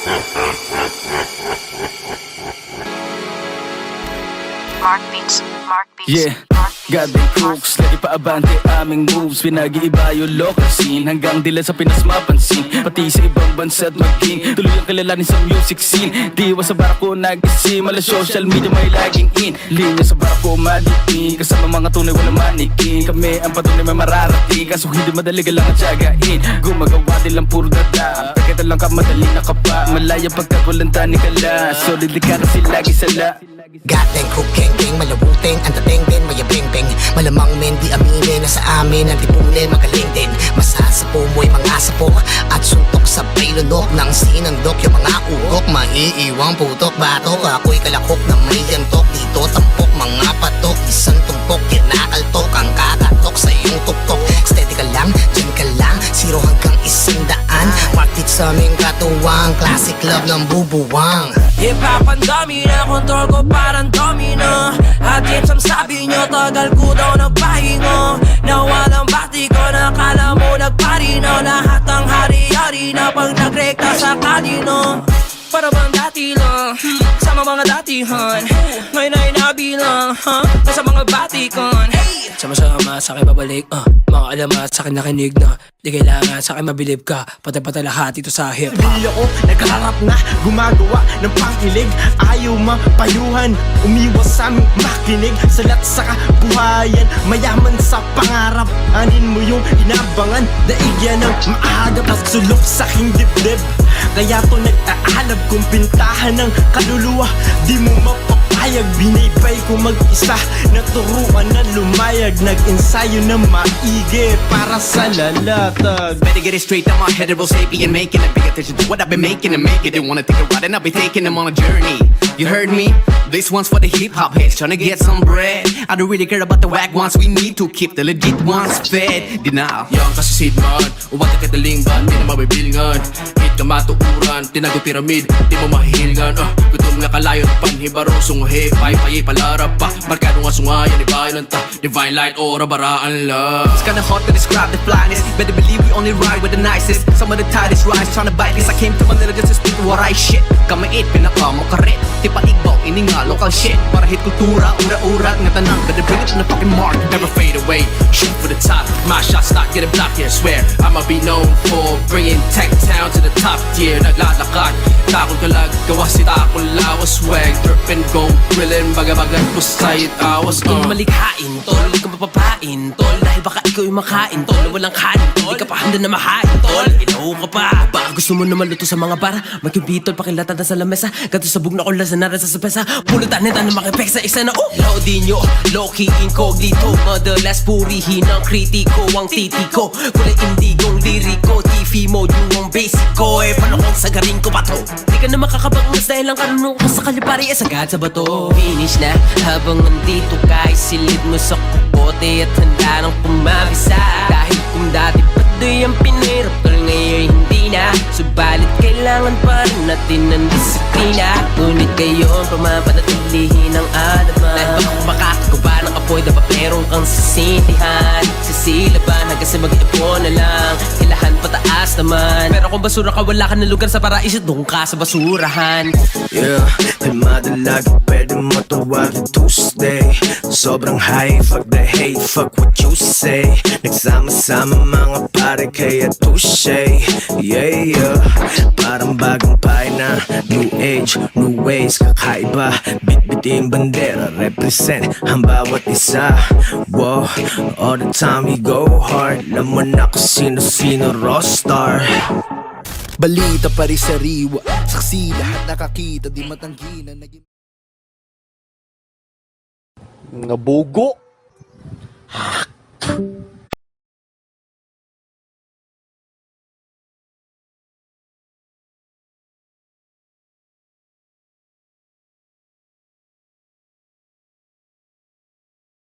Mark Beats, Mark Beats. Yeah, Gathering crooks, lagi pa abante aming moves. Pinag-iiba yung local scene hanggang dila sa Pinas mapansin. Pati sa ibang bansa at maging tuloy ang kilalanin sa music scene. Diwa sa barako nag-isim, mala social media may laging in. Linya sa barako madiin, kasama mga tunay wala manikin. Kami ang patunay may mararating, kaso hindi madali ka lang at tiyagain. Gumagawa din lang puro dada, pagkita lang ka madali nakapa. Malaya pagkat walang tani ka la, solid ka kasi lagi sala. Gateng, cook, keng, malabuting, ang dating din, mayabing-bing. Malamang men, di aminin na sa amin ang tipunin, magaling din. Masasapo mo'y mga sapok at suntok sa lunok ng sinandok. Yung mga ugok, maiiwang putok, batok. Ako'y kalakok na may yantok, dito tampok, mga patok. Isang tumpok, kinakaltok, ang kakatok sa iyong tuktok. Steady ka lang, dyan ka lang, 0 hanggang 100. Market sa aming katuwang, classic love ng bubuwang. Hip-hop ang dami na, control ko parang domino. At yet some sabi nyo, tagal ko daw nagpahingo. Nawalang bati ko, nakala mo nagparino. Lahat ng hari-hari na pag nagrekta sa kanino. Para bang dati lang, sama mga datihan. Ngayon ay nabilang, nasa mga batikon. Sama-sama sa akin babalik, mga alamat sa akin nakinig na. Di kailangan sa akin mabilib ka, patay-patay lahat ito sa hip-hop. Hindi ako nagharap na gumagawa ng pangkilig. Ayaw mapayuhan, umiwas sa aming makinig. Salat sa kabuhayan, mayaman sa pangarap. Anin mo yung inabangan, daigyan ng maaga pagsulok sa aking dibdib. Kaya to nag-aalab kung pintahan ng kaluluwa. Di mo mapapayag, binibay ko mag-isa. Naturuan na lumayag, nag-ensayo na maigi para sa lalatag. Better get it straight, I'm a heritable sapien, making a big attention to what I've been making and make it. They wanna take a ride and I'll be taking them on a journey. You heard me? This one's for the hip-hop heads trying to get some bread. I don't really care about the whack ones, we need to keep the legit ones fed. Denial. Yang kasi sidman, uwate kataling ban, di na mabibilingan. Hit ka matukuran, tinago piramid, di mo mahihilingan. Gutom nga kalayon, panhibarong sunghe, pay-payi palarap pa. Markado nga sungayan, ibayan ng ta. Divine light, ora baraan lang. It's kinda hard to describe the flyness. Better believe we only ride with the nicest. Some of the tightest rides trying to bite this. I came to Manila just to speak what I shit. Kamait, pinakamo karet. Tipa igbaw, ini nga local shit. Para hit kultura, ura-ura, nga tanang. Better bring it to the fucking mark. Never fade away, shoot for the top. My shots not getting blocked here, swear I'ma be known for bringing Tech Town to the top tier. Naglalakad, takol ka lang, gawa si takol lawas. Swag, drip and go, grillin', baga-baga, pusay at awas. Hindi malikhain, tol, hindi ka mapapain, tol. Dahil baka ikaw yung makain, tol, na walang kanin, tol. Hindi ka pa handa na mahain, tol. Ilaw ka pa, baka gusto mo na maluto sa mga bara. Magkibitol, pakilatan na sa lamesa. Gato sabog na ulas na nara sa sapesa. Pulutan nita na makipek sa isa na Lodi nyo, low-key incognito. Madalas purihin ang kritiko, ang titiko. Kulay indigong liriko, TV mode yung basic ko. Paano kung sagarin ko pa to? Di ka na makakabangas dahil ang kanunong ko sa kalipari sagad sa bato. Finish na habang nandito ka, isilid mo sa kukote at handa nang pumabisa. Dahil kung dati padoy ang pinirap, tol ngayon hindi na. Subalit kailangan pa rin natin ng disiplina. Ngunit ngayon pamapanatilihin ang alaman. Dahil baka makakagawa ng apoy, dapat meron kang sisindihan. Sisilaban hanggang sa mag-ipon na lang. Kailangan pataas naman. Pero kung basura ka, wala ka ng lugar sa paraiso, doon ka sa basurahan. Yeah, di madalag, pwede mo tawagin Tuesday. Sobrang high, fuck the hate, fuck what you say. Nagsama-sama mga pare kaya touche. Yeah, yeah, parang bagong na new age, new ways, kakaiba. Bit-biting bandera, represent ang bawat isa. Wow, all the time we go hard. Laman na kung sino-sino rockstar. Balita pa rin sariwa, saksi lahat nakakita, di matanggi na naging Nabugo.